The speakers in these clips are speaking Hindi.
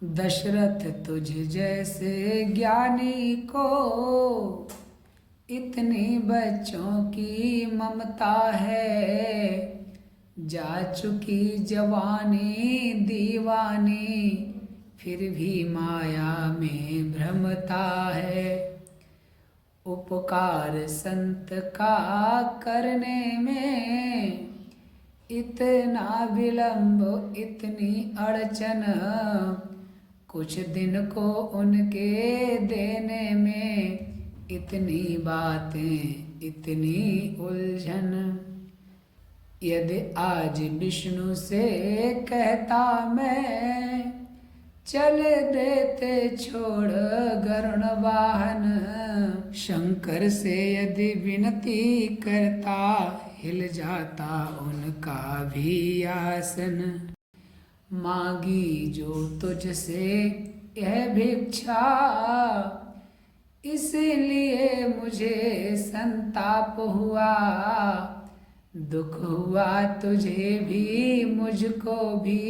दशरथ तुझ जैसे ज्ञानी को इतनी बच्चों की ममता है। जा चुकी जवानी दीवानी फिर भी माया में भ्रमता है। उपकार संत का करने में इतना विलंब इतनी अड़चन, कुछ दिन को उनके देने में इतनी बातें इतनी उलझन। यदि आज विष्णु से कहता मैं चल देते छोड़ गरुण वाहन, शंकर से यदि विनती करता हिल जाता उनका भी आसन। मांगी जो तुझसे यह भिक्षा इसलिए मुझे संताप हुआ। दुख हुआ तुझे भी मुझको भी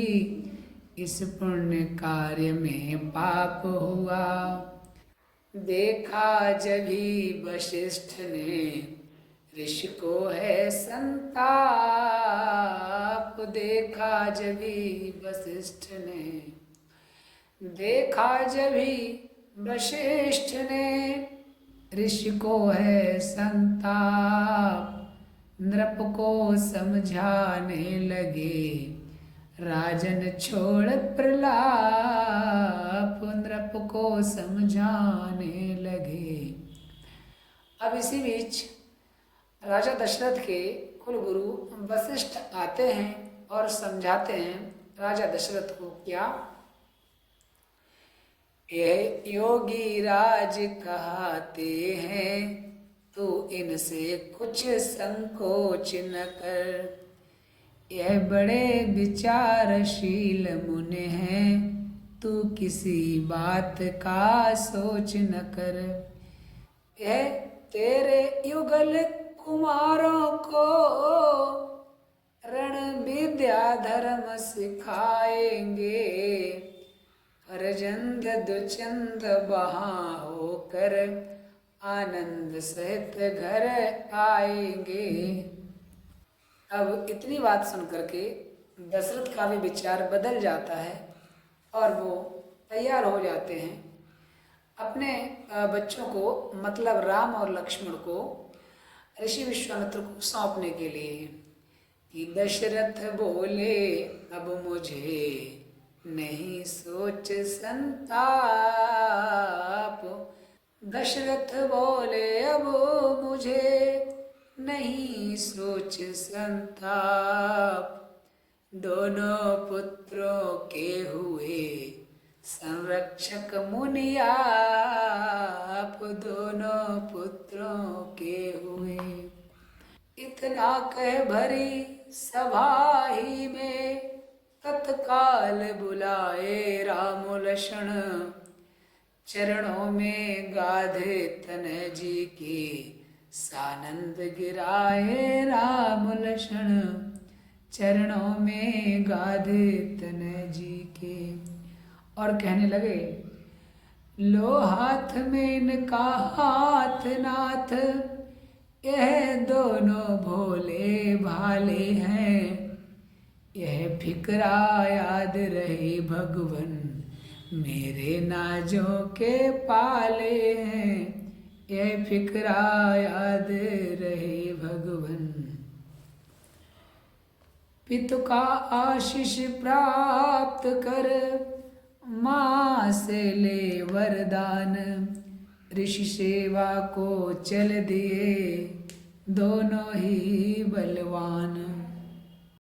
इस पुण्य कार्य में पाप हुआ। देखा जभी वशिष्ठ ने ऋषि को है संताप, देखा जभी वशिष्ठ ने, देखा जभी वशिष्ठ ने ऋषि को है संताप। नृप को समझाने लगे राजन छोड़ प्रलाप, नृप को समझाने लगे। अब इसी बीच राजा दशरथ के कुलगुरु वशिष्ठ आते हैं और समझाते हैं राजा दशरथ को। क्या? यह योगी राज कहते हैं तू इनसे कुछ संकोच न कर। यह बड़े विचारशील मुनि हैं तू किसी बात का सोच न कर। यह तेरे युगल कुमारों को रण विद्या धर्म सिखाएंगे। फरजंद दुचंद वहाँ होकर आनंद सहित घर आएंगे। अब इतनी बात सुन करके दशरथ का भी विचार बदल जाता है और वो तैयार हो जाते हैं अपने बच्चों को, मतलब राम और लक्ष्मण को ऋषि विश्वामित्र को सौंपने के लिए। कि दशरथ बोले अब मुझे नहीं सोच संताप, दशरथ बोले अब मुझे नहीं सोच संताप। दोनों पुत्रों के हुए संरक्षक मुनि आप, दोनों पुत्रों के हुए। इतना कह भरी सभा ही में तत्काल बुलाए राम लक्ष्मण। चरणों में गाधे तनय जी की सानंद गिराए राम लक्ष्मण। चरणों में गाधे तनय जी के और कहने लगे लो हाथ में इनका हाथ नाथ, यह दोनों भोले भाले हैं। यह फिक्रा याद रहे भगवन मेरे नाजों के पाले हैं। यह फिक्रा याद रहे भगवन। पितु का आशीष प्राप्त कर माँ से ले वरदान। ऋषि सेवा को चल दिए दोनों ही बलवान।